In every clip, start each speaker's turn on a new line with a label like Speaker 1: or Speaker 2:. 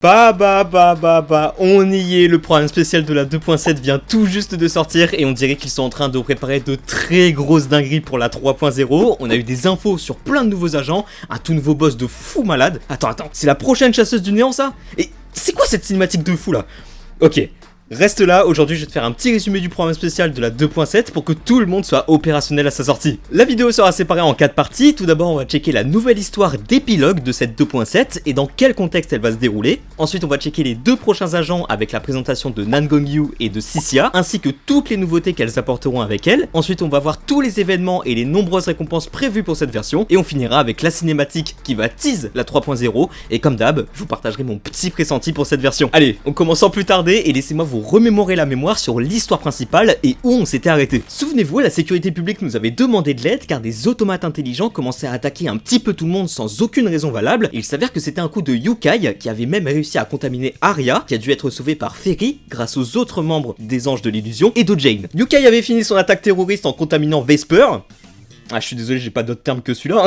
Speaker 1: On y est, le programme spécial de la 2.7 vient tout juste de sortir et on dirait qu'ils sont en train de préparer de très grosses dingueries pour la 3.0. On a eu des infos sur plein de nouveaux agents, un tout nouveau boss de fou malade. Attends, c'est la prochaine chasseuse du néant ça? Et c'est quoi cette cinématique de fou là? Ok. Reste là, aujourd'hui je vais te faire un petit résumé du programme spécial de la 2.7 pour que tout le monde soit opérationnel à sa sortie. La vidéo sera séparée en 4 parties. Tout d'abord on va checker la nouvelle histoire d'épilogue de cette 2.7 et dans quel contexte elle va se dérouler. Ensuite on va checker les 2 prochains agents avec la présentation de Nan Gong-yu et de Cixia, ainsi que toutes les nouveautés qu'elles apporteront avec elle. Ensuite on va voir tous les événements et les nombreuses récompenses prévues pour cette version. Et on finira avec la cinématique qui va tease la 3.0 et comme d'hab, je vous partagerai mon petit pressenti pour cette version. Allez, on commence sans plus tarder et laissez-moi vous remémorer la mémoire sur l'histoire principale et où on s'était arrêté. Souvenez-vous, la sécurité publique nous avait demandé de l'aide car des automates intelligents commençaient à attaquer un petit peu tout le monde sans aucune raison valable. Il s'avère que c'était un coup de Yukai qui avait même réussi à contaminer Arya, qui a dû être sauvée par Ferry grâce aux autres membres des Anges de l'Illusion et de Jane. Yukai avait fini son attaque terroriste en contaminant Vesper. Ah, je suis désolé, j'ai pas d'autre terme que celui-là.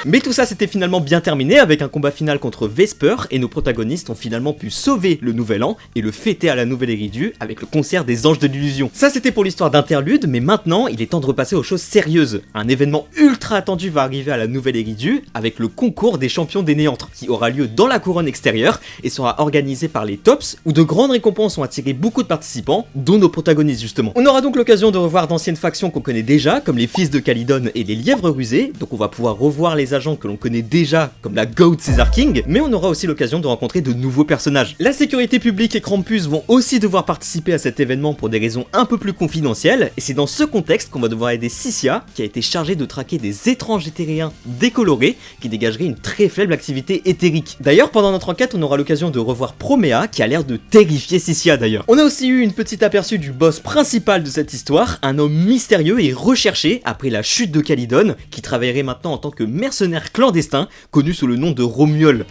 Speaker 1: Mais tout ça s'était finalement bien terminé avec un combat final contre Vesper et nos protagonistes ont finalement pu sauver le nouvel an et le fêter à la nouvelle Eridu avec le concert des Anges de l'Illusion. Ça c'était pour l'histoire d'interlude, mais maintenant il est temps de repasser aux choses sérieuses. Un événement ultra attendu va arriver à la nouvelle Eridu avec le concours des champions des Néantres qui aura lieu dans la couronne extérieure et sera organisé par les Tops où de grandes récompenses ont attiré beaucoup de participants, dont nos protagonistes justement. On aura donc l'occasion de revoir d'anciennes factions qu'on connaît déjà comme les fils de Calydon et les lièvres rusés, donc on va pouvoir revoir les agents que l'on connaît déjà comme la Goat Caesar King, mais on aura aussi l'occasion de rencontrer de nouveaux personnages. La sécurité publique et Krampus vont aussi devoir participer à cet événement pour des raisons un peu plus confidentielles, et c'est dans ce contexte qu'on va devoir aider Cixia, qui a été chargée de traquer des étranges éthériens décolorés qui dégageraient une très faible activité éthérique. D'ailleurs, pendant notre enquête, on aura l'occasion de revoir Promea, qui a l'air de terrifier Cixia d'ailleurs. On a aussi eu une petite aperçu du boss principal de cette histoire, un homme mystérieux et recherché après la chute de Calydon, qui travaillerait maintenant en tant que mercenaire clandestin, connu sous le nom de Romuol.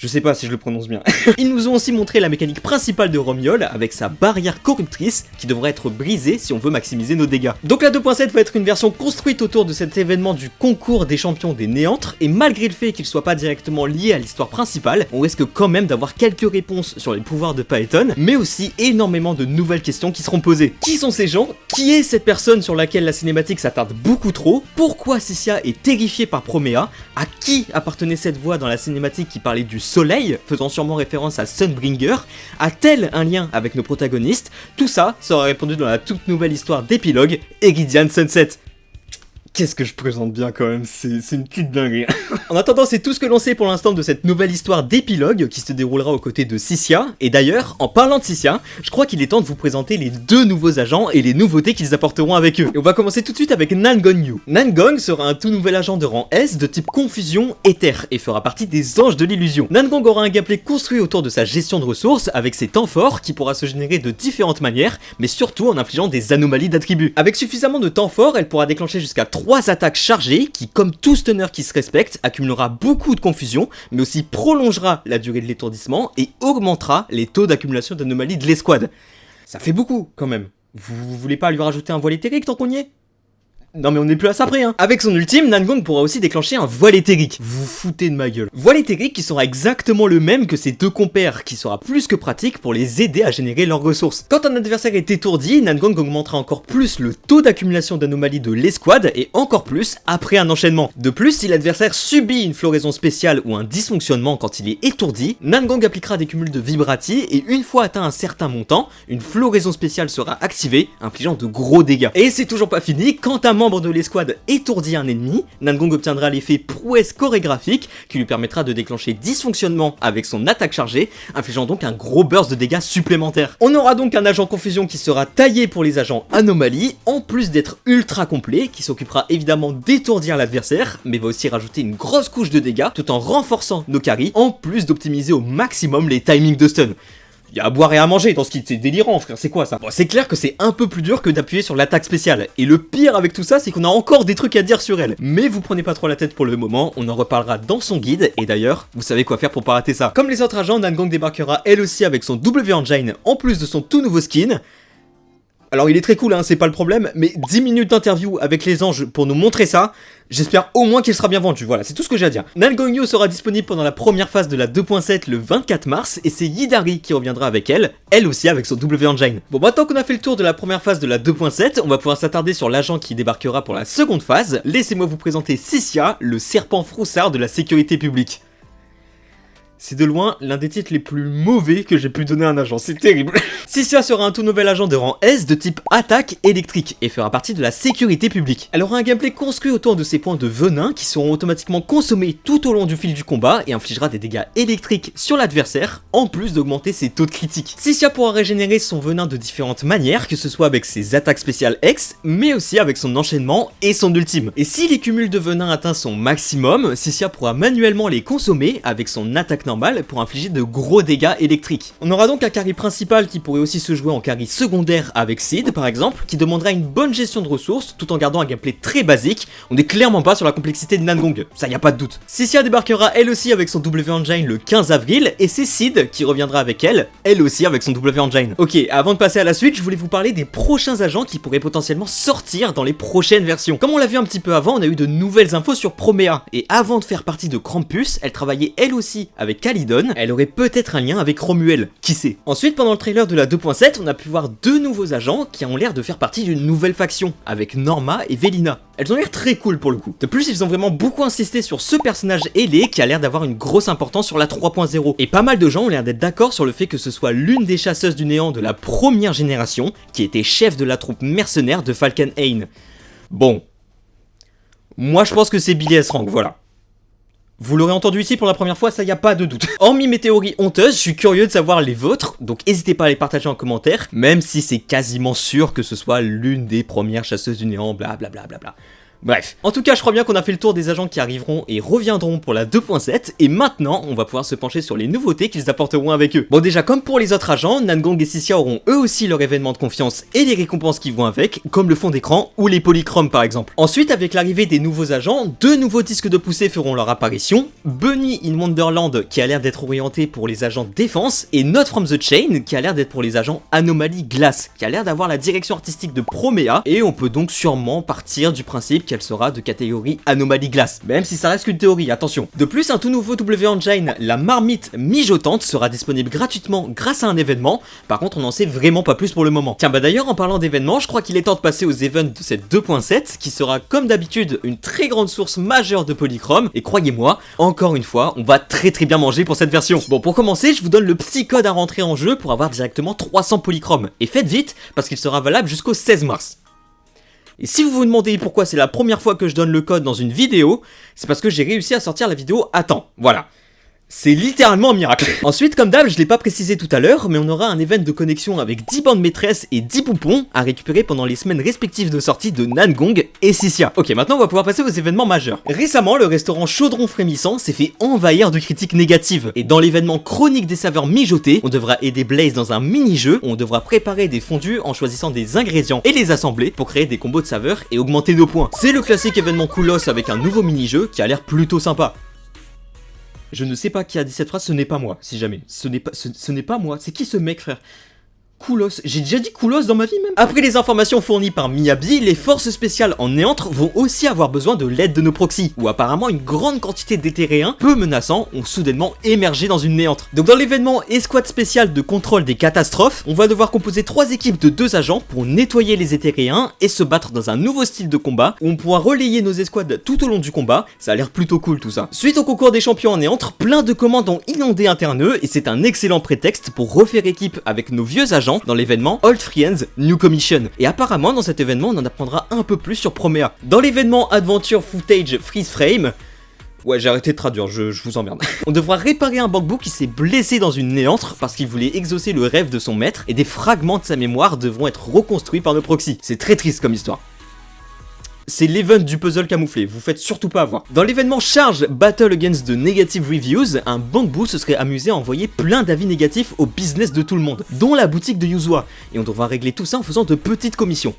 Speaker 1: Je sais pas si je le prononce bien. Ils nous ont aussi montré la mécanique principale de Romuol avec sa barrière corruptrice qui devrait être brisée si on veut maximiser nos dégâts. Donc la 2.7 va être une version construite autour de cet événement du concours des champions des Néantres et malgré le fait qu'il soit pas directement lié à l'histoire principale, on risque quand même d'avoir quelques réponses sur les pouvoirs de Paeton, mais aussi énormément de nouvelles questions qui seront posées. Qui sont ces gens? Qui est cette personne sur laquelle la cinématique s'attarde beaucoup trop? Pourquoi Cixia est terrifiée par Promea? À qui appartenait cette voix dans la cinématique qui parlait du soleil, faisant sûrement référence à Sunbringer? A-t-elle un lien avec nos protagonistes? Tout ça sera répondu dans la toute nouvelle histoire d'épilogue, Iridian Sunset. Qu'est-ce que je présente bien quand même, c'est une petite dinguerie. En attendant, c'est tout ce que l'on sait pour l'instant de cette nouvelle histoire d'épilogue qui se déroulera aux côtés de Cixia. Et d'ailleurs, en parlant de Cixia, je crois qu'il est temps de vous présenter les 2 nouveaux agents et les nouveautés qu'ils apporteront avec eux. Et on va commencer tout de suite avec Nan Gong-yu. Nan Gong sera un tout nouvel agent de rang S de type confusion éther et fera partie des Anges de l'Illusion. Nan Gong aura un gameplay construit autour de sa gestion de ressources avec ses temps forts qui pourra se générer de différentes manières, mais surtout en infligeant des anomalies d'attributs. Avec suffisamment de temps forts, elle pourra déclencher jusqu'à 3 attaques chargées qui, comme tout stunner qui se respecte, accumulera beaucoup de confusion, mais aussi prolongera la durée de l'étourdissement et augmentera les taux d'accumulation d'anomalies de l'escouade. Ça fait beaucoup, quand même. Vous voulez pas lui rajouter un voile éthérique tant qu'on y est ? Non mais on n'est plus à ça près hein. Avec son ultime, Nan Gong pourra aussi déclencher un voile éthérique. Vous foutez de ma gueule. Voile éthérique qui sera exactement le même que ses 2 compères, qui sera plus que pratique pour les aider à générer leurs ressources. Quand un adversaire est étourdi, Nan Gong augmentera encore plus le taux d'accumulation d'anomalies de l'escouade et encore plus après un enchaînement. De plus, si l'adversaire subit une floraison spéciale ou un dysfonctionnement quand il est étourdi, Nan Gong appliquera des cumuls de vibrati et une fois atteint un certain montant, une floraison spéciale sera activée, infligeant de gros dégâts. Et c'est toujours pas fini, quand un membre de l'escouade étourdit un ennemi, Nan Gong obtiendra l'effet prouesse chorégraphique qui lui permettra de déclencher dysfonctionnement avec son attaque chargée, infligeant donc un gros burst de dégâts supplémentaires. On aura donc un agent confusion qui sera taillé pour les agents anomalies, en plus d'être ultra complet, qui s'occupera évidemment d'étourdir l'adversaire, mais va aussi rajouter une grosse couche de dégâts tout en renforçant nos carries, en plus d'optimiser au maximum les timings de stun. Il y a à boire et à manger dans ce kit, c'est délirant frère, c'est quoi ça? Bon, c'est clair que c'est un peu plus dur que d'appuyer sur l'attaque spéciale, et le pire avec tout ça c'est qu'on a encore des trucs à dire sur elle. Mais vous prenez pas trop la tête pour le moment, on en reparlera dans son guide, et d'ailleurs, vous savez quoi faire pour pas rater ça. Comme les autres agents, Nan Gong débarquera elle aussi avec son W Engine en plus de son tout nouveau skin. Alors il est très cool, hein, c'est pas le problème, mais 10 minutes d'interview avec les anges pour nous montrer ça, j'espère au moins qu'il sera bien vendu, voilà, c'est tout ce que j'ai à dire. Nangongyo sera disponible pendant la première phase de la 2.7 le 24 mars, et c'est Yidari qui reviendra avec elle aussi avec son W Engine. Bon, maintenant qu'on a fait le tour de la première phase de la 2.7, on va pouvoir s'attarder sur l'agent qui débarquera pour la seconde phase. Laissez-moi vous présenter Cynthia, le serpent froussard de la sécurité publique. C'est de loin l'un des titres les plus mauvais que j'ai pu donner à un agent, c'est terrible. Cynthia sera un tout nouvel agent de rang S de type attaque électrique et fera partie de la sécurité publique. Elle aura un gameplay construit autour de ses points de venin qui seront automatiquement consommés tout au long du fil du combat et infligera des dégâts électriques sur l'adversaire, en plus d'augmenter ses taux de critique. Cynthia pourra régénérer son venin de différentes manières, que ce soit avec ses attaques spéciales X, mais aussi avec son enchaînement et son ultime. Et si les cumuls de venin atteignent son maximum, Cynthia pourra manuellement les consommer avec son attaque normale pour infliger de gros dégâts électriques. On aura donc un carry principal qui pourrait aussi se jouer en carry secondaire avec Sid par exemple, qui demandera une bonne gestion de ressources tout en gardant un gameplay très basique. On n'est clairement pas sur la complexité de Nangong, ça y a pas de doute. Cynthia débarquera elle aussi avec son W Engine le 15 avril et c'est Sid qui reviendra avec elle aussi avec son W Engine. Ok, avant de passer à la suite, je voulais vous parler des prochains agents qui pourraient potentiellement sortir dans les prochaines versions. Comme on l'a vu un petit peu avant, on a eu de nouvelles infos sur Promea, et avant de faire partie de Krampus, elle travaillait elle aussi avec Calydon, elle aurait peut-être un lien avec Romuel, qui sait. Ensuite, pendant le trailer de la 2.7, on a pu voir deux nouveaux agents qui ont l'air de faire partie d'une nouvelle faction, avec Norma et Velina. Elles ont l'air très cool pour le coup. De plus, ils ont vraiment beaucoup insisté sur ce personnage ailé qui a l'air d'avoir une grosse importance sur la 3.0. Et pas mal de gens ont l'air d'être d'accord sur le fait que ce soit l'une des chasseuses du néant de la première génération qui était chef de la troupe mercenaire de Falkenhayn. Bon. Moi je pense que c'est Billy S. Rank, voilà. Vous l'aurez entendu ici pour la première fois, ça y a pas de doute. Hormis mes théories honteuses, je suis curieux de savoir les vôtres, donc n'hésitez pas à les partager en commentaire, même si c'est quasiment sûr que ce soit l'une des premières chasseuses du néant, blablabla. Bref, en tout cas je crois bien qu'on a fait le tour des agents qui arriveront et reviendront pour la 2.7 et maintenant on va pouvoir se pencher sur les nouveautés qu'ils apporteront avec eux. Bon déjà comme pour les autres agents, Nangong et Cynthia auront eux aussi leur événement de confiance et les récompenses qui vont avec, comme le fond d'écran ou les polychromes par exemple. Ensuite avec l'arrivée des nouveaux agents, deux nouveaux disques de poussée feront leur apparition, Bunny in Wonderland qui a l'air d'être orienté pour les agents défense et Note from the Chain qui a l'air d'être pour les agents Anomalie Glace, qui a l'air d'avoir la direction artistique de Promea et on peut donc sûrement partir du principe qu'elle sera de catégorie Anomalie Glace, même si ça reste qu'une théorie, attention. De plus, un tout nouveau W Engine, la marmite mijotante, sera disponible gratuitement grâce à un événement, par contre on n'en sait vraiment pas plus pour le moment. Tiens bah d'ailleurs en parlant d'événements, je crois qu'il est temps de passer aux events de cette 2.7, qui sera comme d'habitude une très grande source majeure de polychrome, et croyez-moi, encore une fois, on va très bien manger pour cette version. Bon pour commencer, je vous donne le petit code à rentrer en jeu pour avoir directement 300 polychromes, et faites vite, parce qu'il sera valable jusqu'au 16 mars. Et si vous vous demandez pourquoi c'est la première fois que je donne le code dans une vidéo, c'est parce que j'ai réussi à sortir la vidéo à temps, voilà. C'est littéralement un miracle. Ensuite, comme d'hab, je l'ai pas précisé tout à l'heure, mais on aura un event de connexion avec 10 bandes maîtresses et 10 poupons à récupérer pendant les semaines respectives de sortie de Nangong et Cynthia. Ok, maintenant on va pouvoir passer aux événements majeurs. Récemment, le restaurant Chaudron Frémissant s'est fait envahir de critiques négatives. Et dans l'événement Chronique des saveurs mijotées, on devra aider Blaze dans un mini-jeu où on devra préparer des fondus en choisissant des ingrédients et les assembler pour créer des combos de saveurs et augmenter nos points. C'est le classique événement Koulos avec un nouveau mini-jeu qui a l'air plutôt sympa. Je ne sais pas qui a dit cette phrase, ce n'est pas moi, si jamais. Ce n'est pas moi. C'est qui ce mec, frère? Koulos, j'ai déjà dit Koulos dans ma vie même. Après les informations fournies par Miyabi, les forces spéciales en néantre vont aussi avoir besoin de l'aide de nos proxys, où apparemment une grande quantité d'éthéréens peu menaçants ont soudainement émergé dans une néantre. Donc dans l'événement escouade spéciale de contrôle des catastrophes, on va devoir composer 3 équipes de 2 agents pour nettoyer les éthéréens et se battre dans un nouveau style de combat où on pourra relayer nos escouades tout au long du combat. Ça a l'air plutôt cool tout ça. Suite au concours des champions en néantre, plein de commandes ont inondé Interneux et c'est un excellent prétexte pour refaire équipe avec nos vieux agents dans l'événement Old Friends New Commission. Et apparemment dans cet événement on en apprendra un peu plus sur Promea. Dans l'événement Adventure Footage Freeze Frame, ouais j'ai arrêté de traduire, je vous emmerde. On devra réparer un bambou qui s'est blessé dans une néantre parce qu'il voulait exaucer le rêve de son maître et des fragments de sa mémoire devront être reconstruits par nos proxys. C'est très triste comme histoire. C'est l'event du puzzle camouflé, vous faites surtout pas avoir. Dans l'événement Charge Battle Against the Negative Reviews, un bambou se serait amusé à envoyer plein d'avis négatifs au business de tout le monde, dont la boutique de Yuzua, et on devra régler tout ça en faisant de petites commissions.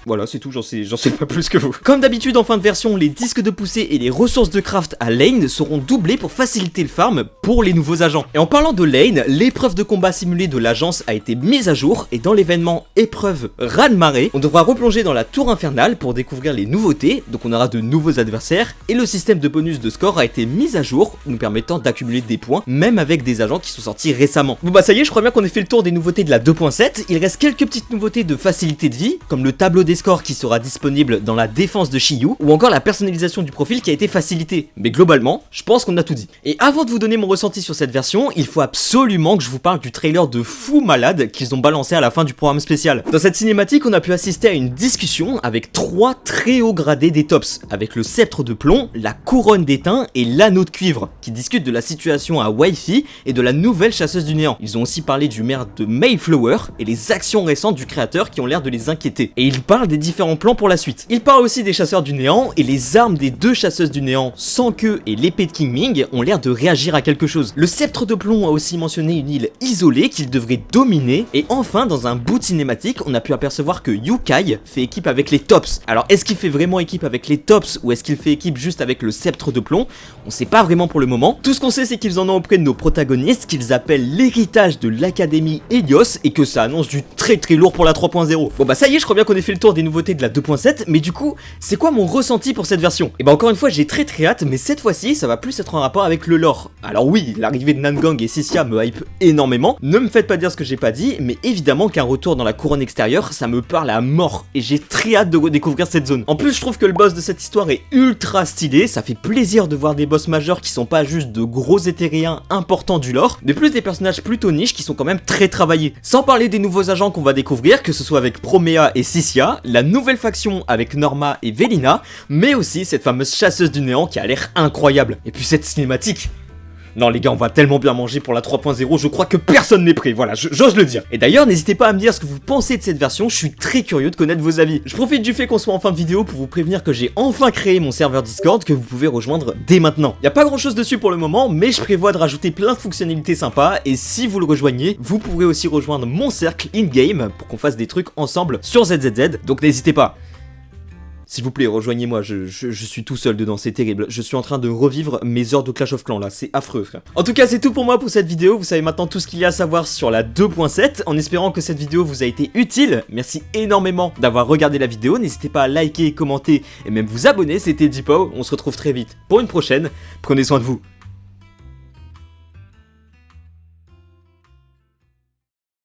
Speaker 1: Voilà, c'est tout, j'en sais pas plus que vous. Comme d'habitude en fin de version, les disques de poussée et les ressources de craft à Lane seront doublés pour faciliter le farm pour les nouveaux agents. Et en parlant de Lane, l'épreuve de combat simulée de l'agence a été mise à jour et dans l'événement épreuve raz-de-marée, on devra replonger dans la tour infernale pour découvrir les nouveautés, donc on aura de nouveaux adversaires et le système de bonus de score a été mis à jour, nous permettant d'accumuler des points même avec des agents qui sont sortis récemment. Bon bah ça y est, je crois bien qu'on ait fait le tour des nouveautés de la 2.7, il reste quelques petites nouveautés de facilité de vie, comme le tableau des scores qui sera disponible dans la défense de Shiyu, ou encore la personnalisation du profil qui a été facilitée. Mais globalement, je pense qu'on a tout dit. Et avant de vous donner mon ressenti sur cette version, il faut absolument que je vous parle du trailer de fou malade qu'ils ont balancé à la fin du programme spécial. Dans cette cinématique, on a pu assister à une discussion avec 3 très hauts gradés des tops, avec le sceptre de plomb, la couronne d'étain et l'anneau de cuivre, qui discutent de la situation à Wi-Fi et de la nouvelle chasseuse du néant. Ils ont aussi parlé du maire de Mayflower et les actions récentes du créateur qui ont l'air de les inquiéter. Et ils parlent des différents plans pour la suite. Ils parlent aussi des chasseurs du néant et les armes des 2 chasseuses du néant, sans queue et l'épée de King Ming, ont l'air de réagir à quelque chose. Le sceptre de plomb a aussi mentionné une île isolée qu'il devrait dominer. Et enfin, dans un bout de cinématique, on a pu apercevoir que Yukai fait équipe avec les tops. Alors est-ce qu'il fait vraiment équipe avec les tops ou est-ce qu'il fait équipe juste avec le sceptre de plomb? On sait pas vraiment pour le moment. Tout ce qu'on sait, c'est qu'ils en ont auprès de nos protagonistes, qu'ils appellent l'héritage de l'académie Helios et que ça annonce du très lourd pour la 3.0. Bon bah ça y est, je crois bien qu'on ait fait le tour des nouveautés de la 2.7, mais du coup, c'est quoi mon ressenti pour cette version? Et bah encore une fois, j'ai très hâte, mais cette fois-ci, ça va plus être en rapport avec le lore. Alors oui, l'arrivée de Nangang et Sissia me hype énormément, ne me faites pas dire ce que j'ai pas dit, mais évidemment qu'un retour dans la couronne extérieure, ça me parle à mort, et j'ai très hâte de redécouvrir cette zone. En plus, je trouve que le boss de cette histoire est ultra stylé, ça fait plaisir de voir des boss majeurs qui sont pas juste de gros éthériens importants du lore, mais plus des personnages plutôt niches qui sont quand même très travaillés. Sans parler des nouveaux agents qu'on va découvrir, que ce soit avec Promea et Sissia, la nouvelle faction avec Norma et Velina, mais aussi cette fameuse chasseuse du néant qui a l'air incroyable. Et puis cette cinématique. Non les gars, on va tellement bien manger pour la 3.0, je crois que personne n'est prêt, voilà, j'ose le dire. Et d'ailleurs, n'hésitez pas à me dire ce que vous pensez de cette version, je suis très curieux de connaître vos avis. Je profite du fait qu'on soit en fin de vidéo pour vous prévenir que j'ai enfin créé mon serveur Discord que vous pouvez rejoindre dès maintenant. Y a pas grand chose dessus pour le moment, mais je prévois de rajouter plein de fonctionnalités sympas, et si vous le rejoignez, vous pourrez aussi rejoindre mon cercle in-game pour qu'on fasse des trucs ensemble sur ZZZ, donc n'hésitez pas. S'il vous plaît, rejoignez-moi, je suis tout seul dedans, c'est terrible. Je suis en train de revivre mes heures de Clash of Clans là, c'est affreux frère. En tout cas, c'est tout pour moi pour cette vidéo, vous savez maintenant tout ce qu'il y a à savoir sur la 2.7. En espérant que cette vidéo vous a été utile, merci énormément d'avoir regardé la vidéo. N'hésitez pas à liker, commenter et même vous abonner, c'était Deepo. On se retrouve très vite pour une prochaine, prenez soin de vous.